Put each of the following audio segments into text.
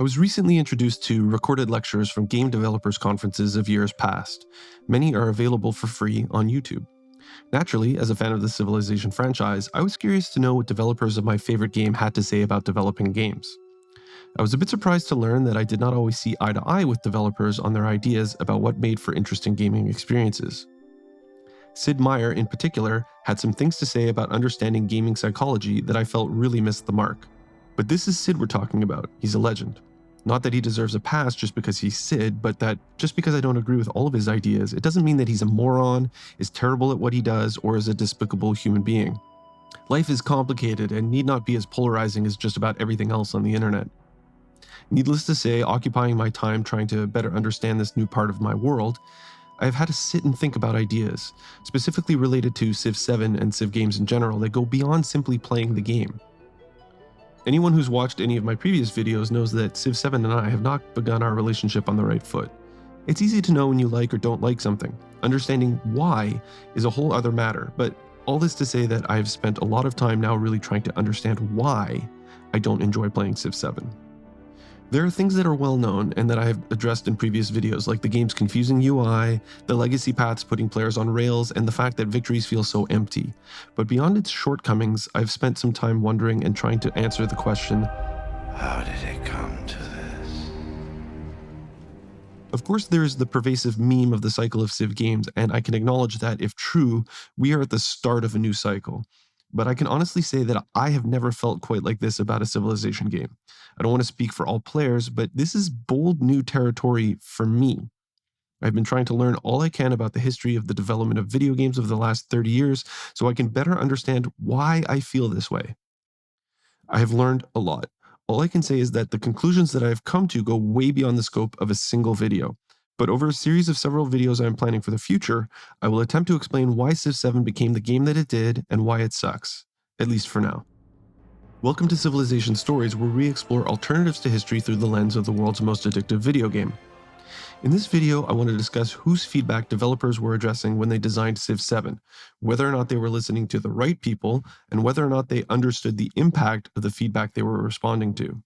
I was recently introduced to recorded lectures from game developers conferences of years past. Many are available for free on YouTube. Naturally, as a fan of the Civilization franchise, I was curious to know what developers of my favorite game had to say about developing games. I was a bit surprised to learn that I did not always see eye to eye with developers on their ideas about what made for interesting gaming experiences. Sid Meier, in particular, had some things to say about understanding gaming psychology that I felt really missed the mark. But this is Sid we're talking about. He's a legend. Not that he deserves a pass just because he's Sid, but that just because I don't agree with all of his ideas, it doesn't mean that he's a moron, is terrible at what he does, or is a despicable human being. Life is complicated and need not be as polarizing as just about everything else on the internet. Needless to say, occupying my time trying to better understand this new part of my world, I've had to sit and think about ideas, specifically related to Civ VII and Civ games in general, that go beyond simply playing the game. Anyone who's watched any of my previous videos knows that Civ VII and I have not begun our relationship on the right foot. It's easy to know when you like or don't like something. Understanding why is a whole other matter, but all this to say that I've spent a lot of time now really trying to understand why I don't enjoy playing Civ VII. There are things that are well known and that I have addressed in previous videos, like the game's confusing UI, the legacy paths putting players on rails, and the fact that victories feel so empty. But beyond its shortcomings, I've spent some time wondering and trying to answer the question, how did it come to this? Of course, there is the pervasive meme of the cycle of Civ games, and I can acknowledge that, if true, we are at the start of a new cycle. But I can honestly say that I have never felt quite like this about a Civilization game. I don't want to speak for all players, but this is bold new territory for me. I've been trying to learn all I can about the history of the development of video games over the last 30 years so I can better understand why I feel this way. I have learned a lot. All I can say is that the conclusions that I have come to go way beyond the scope of a single video. But over a series of several videos I'm planning for the future, I will attempt to explain why Civ VII became the game that it did and why it sucks, at least for now. Welcome to Civilization Stories, where we explore alternatives to history through the lens of the world's most addictive video game. In this video, I want to discuss whose feedback developers were addressing when they designed Civ VII, whether or not they were listening to the right people, and whether or not they understood the impact of the feedback they were responding to.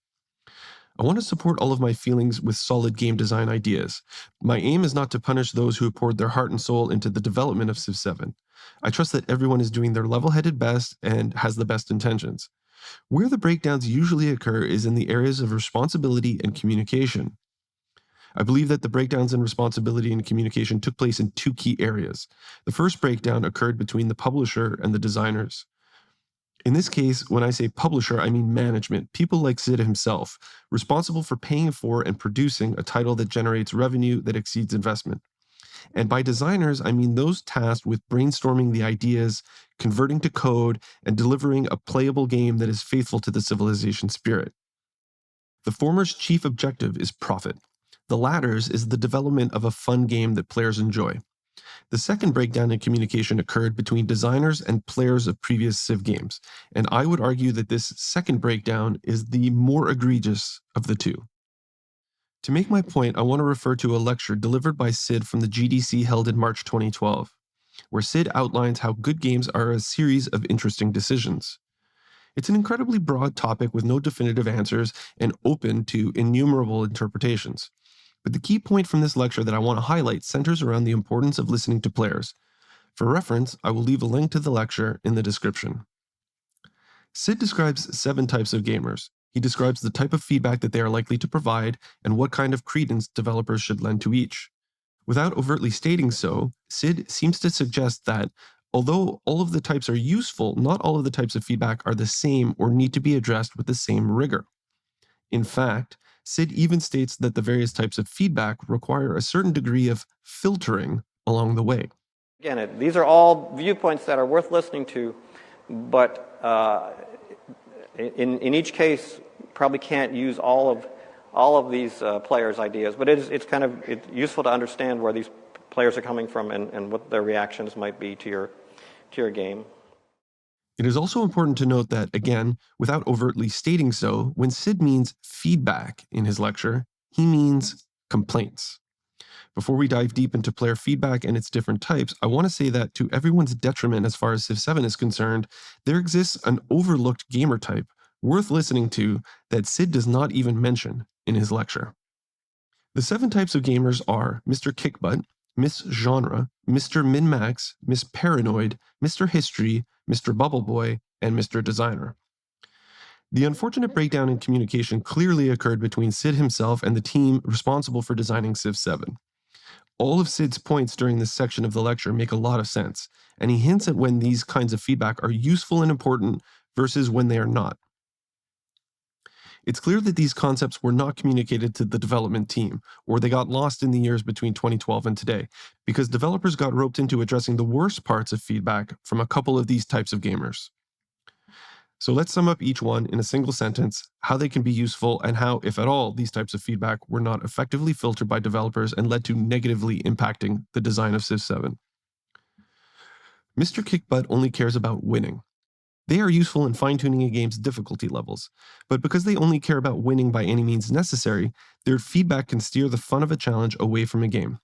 I want to support all of my feelings with solid game design ideas. My aim is not to punish those who have poured their heart and soul into the development of Civ VII. I trust that everyone is doing their level-headed best and has the best intentions. Where the breakdowns usually occur is in the areas of responsibility and communication. I believe that the breakdowns in responsibility and communication took place in two key areas. The first breakdown occurred between the publisher and the designers. In this case, when I say publisher, I mean management, people like Sid himself, responsible for paying for and producing a title that generates revenue that exceeds investment. And by designers, I mean those tasked with brainstorming the ideas, converting to code, and delivering a playable game that is faithful to the Civilization spirit. The former's chief objective is profit. The latter's is the development of a fun game that players enjoy. The second breakdown in communication occurred between designers and players of previous Civ games, and I would argue that this second breakdown is the more egregious of the two. To make my point, I want to refer to a lecture delivered by Sid from the GDC held in March 2012, where Sid outlines how good games are a series of interesting decisions. It's an incredibly broad topic with no definitive answers and open to innumerable interpretations. But the key point from this lecture that I want to highlight centers around the importance of listening to players. For reference, I will leave a link to the lecture in the description. Sid describes 7 types of gamers. He describes the type of feedback that they are likely to provide and what kind of credence developers should lend to each. Without overtly stating so, Sid seems to suggest that, although all of the types are useful, not all of the types of feedback are the same or need to be addressed with the same rigor. In fact, Sid even states that the various types of feedback require a certain degree of filtering along the way. Again, these are all viewpoints that are worth listening to, but in each case, probably can't use all of these players' ideas. But it's useful to understand where these players are coming from and what their reactions might be to your game. It is also important to note that, again, without overtly stating so, when Sid means feedback in his lecture, he means complaints. Before we dive deep into player feedback and its different types, I want to say that to everyone's detriment as far as Civ VII is concerned, there exists an overlooked gamer type, worth listening to that Sid does not even mention in his lecture. The 7 types of gamers are Mr. Kickbutt, Miss Genre, Mr. Min-Max, Miss Paranoid, Mr. History, Mr. Bubble Boy, and Mr. Designer. The unfortunate breakdown in communication clearly occurred between Sid himself and the team responsible for designing Civ 7. All of Sid's points during this section of the lecture make a lot of sense, and he hints at when these kinds of feedback are useful and important versus when they are not. It's clear that these concepts were not communicated to the development team, or they got lost in the years between 2012 and today, because developers got roped into addressing the worst parts of feedback from a couple of these types of gamers. So let's sum up each one in a single sentence, how they can be useful, and how, if at all, these types of feedback were not effectively filtered by developers and led to negatively impacting the design of Civ 7. Mr. Kickbutt only cares about winning. They are useful in fine-tuning a game's difficulty levels, but because they only care about winning by any means necessary, their feedback can steer the fun of a challenge away from a game.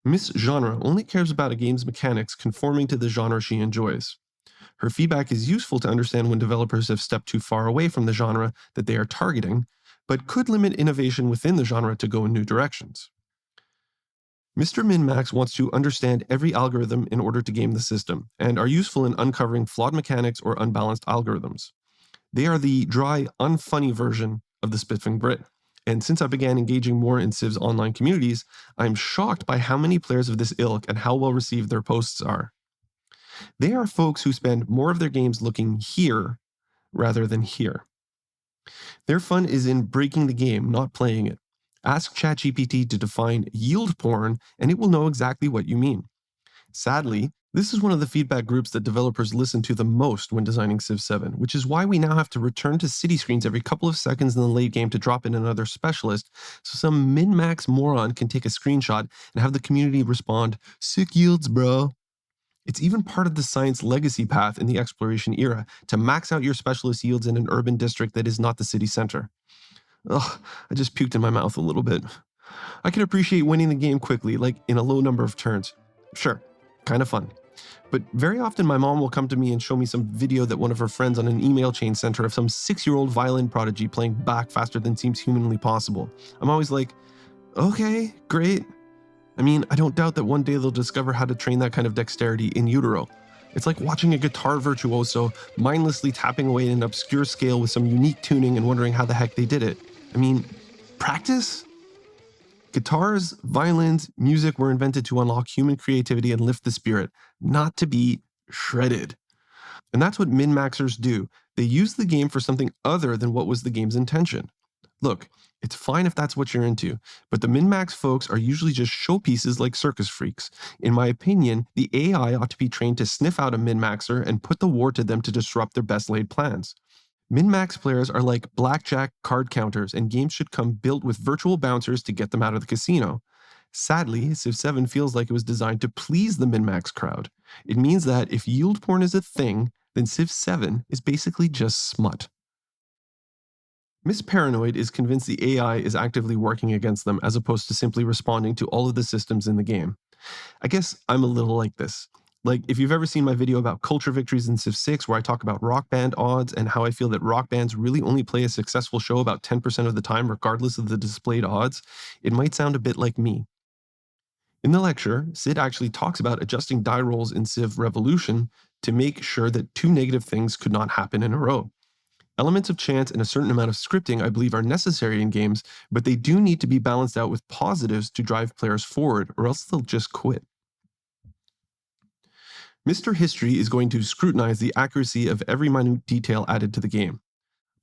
Miss Genre only cares about a game's mechanics conforming to the genre she enjoys. Her feedback is useful to understand when developers have stepped too far away from the genre that they are targeting, but could limit innovation within the genre to go in new directions. Mr. Min-Max wants to understand every algorithm in order to game the system, and are useful in uncovering flawed mechanics or unbalanced algorithms. They are the dry, unfunny version of the Spiffing Brit. And since I began engaging more in Civ's online communities, I'm shocked by how many players of this ilk and how well received their posts are. They are folks who spend more of their games looking here rather than here. Their fun is in breaking the game, not playing it. Ask ChatGPT to define yield porn, and it will know exactly what you mean. Sadly, this is one of the feedback groups that developers listen to the most when designing Civ 7, which is why we now have to return to city screens every couple of seconds in the late game to drop in another specialist, so some min-max moron can take a screenshot and have the community respond, "Sick yields, bro." It's even part of the science legacy path in the exploration era to max out your specialist yields in an urban district that is not the city center. Ugh, I just puked in my mouth a little bit. I can appreciate winning the game quickly, like in a low number of turns. Sure, kind of fun. But very often my mom will come to me and show me some video that one of her friends on an email chain sent her of some 6-year-old violin prodigy playing Bach faster than seems humanly possible. I'm always like, okay, great. I mean, I don't doubt that one day they'll discover how to train that kind of dexterity in utero. It's like watching a guitar virtuoso mindlessly tapping away in an obscure scale with some unique tuning and wondering how the heck they did it. I mean, practice? Guitars, violins, music were invented to unlock human creativity and lift the spirit, not to be shredded. And that's what min-maxers do. They use the game for something other than what was the game's intention. Look, it's fine if that's what you're into, but the min-max folks are usually just showpieces like circus freaks. In my opinion, the AI ought to be trained to sniff out a min-maxer and put the war to them to disrupt their best laid plans. Min-max players are like blackjack card counters, and games should come built with virtual bouncers to get them out of the casino. Sadly, Civ 7 feels like it was designed to please the min-max crowd. It means that if yield porn is a thing, then Civ 7 is basically just smut. Miss Paranoid is convinced the AI is actively working against them as opposed to simply responding to all of the systems in the game. I guess I'm a little like this. Like, if you've ever seen my video about culture victories in Civ 6, where I talk about rock band odds and how I feel that rock bands really only play a successful show about 10% of the time, regardless of the displayed odds, it might sound a bit like me. In the lecture, Sid actually talks about adjusting die rolls in Civ Revolution to make sure that 2 negative things could not happen in a row. Elements of chance and a certain amount of scripting, I believe, are necessary in games, but they do need to be balanced out with positives to drive players forward, or else they'll just quit. Mr. History is going to scrutinize the accuracy of every minute detail added to the game.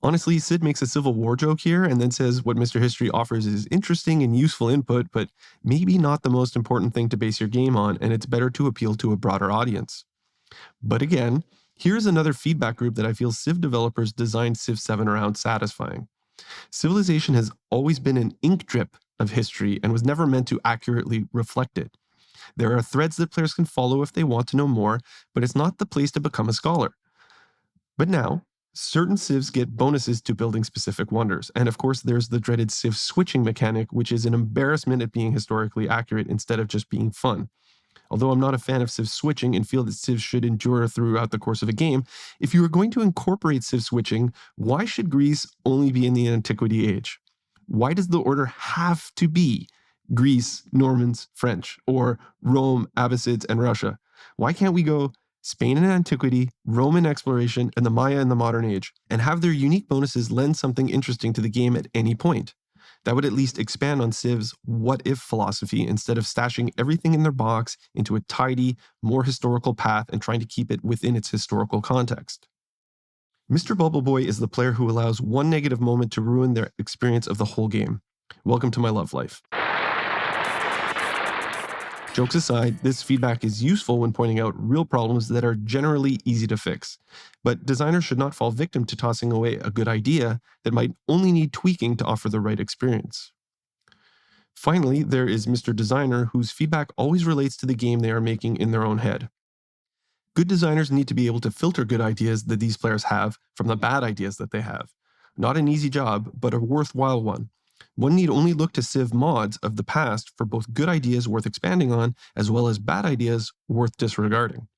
Honestly, Sid makes a Civil War joke here and then says what Mr. History offers is interesting and useful input, but maybe not the most important thing to base your game on, and it's better to appeal to a broader audience. But again, here's another feedback group that I feel Civ developers designed Civ 7 around satisfying. Civilization has always been an ink drip of history and was never meant to accurately reflect it. There are threads that players can follow if they want to know more, but it's not the place to become a scholar. But now, certain civs get bonuses to building specific wonders, and of course there's the dreaded civ switching mechanic, which is an embarrassment at being historically accurate instead of just being fun. Although I'm not a fan of Civ switching and feel that Civ should endure throughout the course of a game, if you are going to incorporate Civ switching, why should Greece only be in the Antiquity Age? Why does the order have to be Greece, Normans, French, or Rome, Abbasids, and Russia? Why can't we go Spain in antiquity, Roman exploration, and the Maya in the modern age, and have their unique bonuses lend something interesting to the game at any point? That would at least expand on Civ's what-if philosophy instead of stashing everything in their box into a tidy, more historical path and trying to keep it within its historical context. Mr. Bubble Boy is the player who allows one negative moment to ruin their experience of the whole game. Welcome to my love life. Jokes aside, this feedback is useful when pointing out real problems that are generally easy to fix. But designers should not fall victim to tossing away a good idea that might only need tweaking to offer the right experience. Finally, there is Mr. Designer, whose feedback always relates to the game they are making in their own head. Good designers need to be able to filter good ideas that these players have from the bad ideas that they have. Not an easy job, but a worthwhile one. One need only look to Civ mods of the past for both good ideas worth expanding on, as well as bad ideas worth disregarding.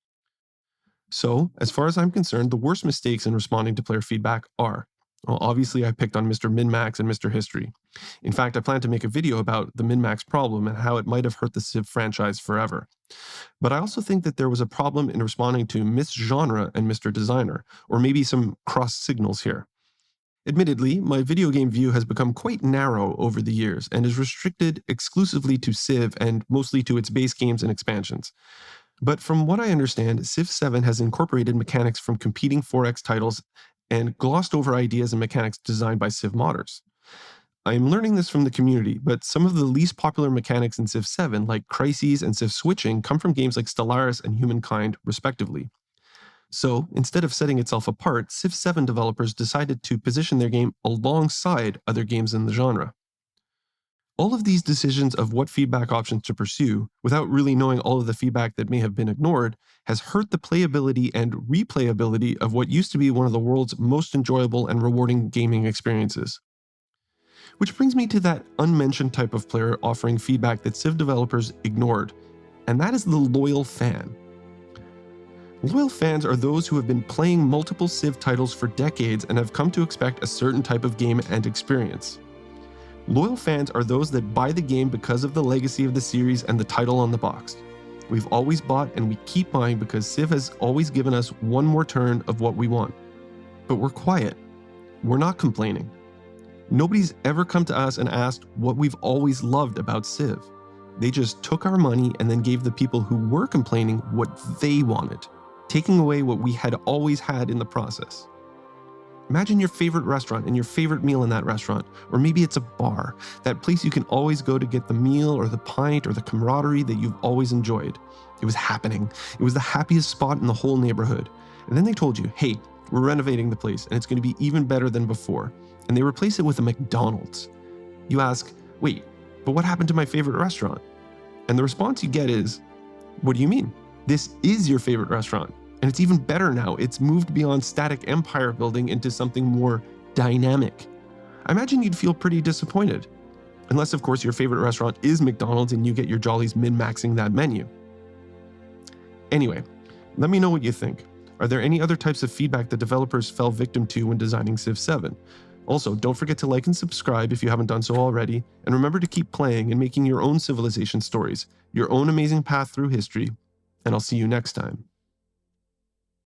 So, as far as I'm concerned, the worst mistakes in responding to player feedback are, well, obviously I picked on Mr. Min-Max and Mr. History. In fact, I plan to make a video about the min-max problem and how it might have hurt the Civ franchise forever. But I also think that there was a problem in responding to Miss Genre and Mr. Designer, or maybe some cross signals here. Admittedly, my video game view has become quite narrow over the years and is restricted exclusively to Civ and mostly to its base games and expansions. But from what I understand, Civ VII has incorporated mechanics from competing 4X titles and glossed over ideas and mechanics designed by Civ modders. I am learning this from the community, but some of the least popular mechanics in Civ VII, like crises and Civ switching, come from games like Stellaris and Humankind, respectively. So, instead of setting itself apart, Civ VII developers decided to position their game alongside other games in the genre. All of these decisions of what feedback options to pursue, without really knowing all of the feedback that may have been ignored, has hurt the playability and replayability of what used to be one of the world's most enjoyable and rewarding gaming experiences. Which brings me to that unmentioned type of player offering feedback that Civ developers ignored, and that is the loyal fan. Loyal fans are those who have been playing multiple Civ titles for decades and have come to expect a certain type of game and experience. Loyal fans are those that buy the game because of the legacy of the series and the title on the box. We've always bought and we keep buying because Civ has always given us one more turn of what we want. But we're quiet. We're not complaining. Nobody's ever come to us and asked what we've always loved about Civ. They just took our money and then gave the people who were complaining what they wanted, taking away what we had always had in the process. Imagine your favorite restaurant and your favorite meal in that restaurant, or maybe it's a bar, that place you can always go to get the meal or the pint or the camaraderie that you've always enjoyed. It was happening. It was the happiest spot in the whole neighborhood. And then they told you, hey, we're renovating the place and it's going to be even better than before. And they replace it with a McDonald's. You ask, wait, but what happened to my favorite restaurant? And the response you get is, what do you mean? This is your favorite restaurant. And it's even better now. It's moved beyond static empire building into something more dynamic. I imagine you'd feel pretty disappointed. Unless, of course, your favorite restaurant is McDonald's and you get your jollies min-maxing that menu. Anyway, let me know what you think. Are there any other types of feedback that developers fell victim to when designing Civ VII? Also, don't forget to like and subscribe if you haven't done so already, and remember to keep playing and making your own civilization stories, your own amazing path through history, and I'll see you next time.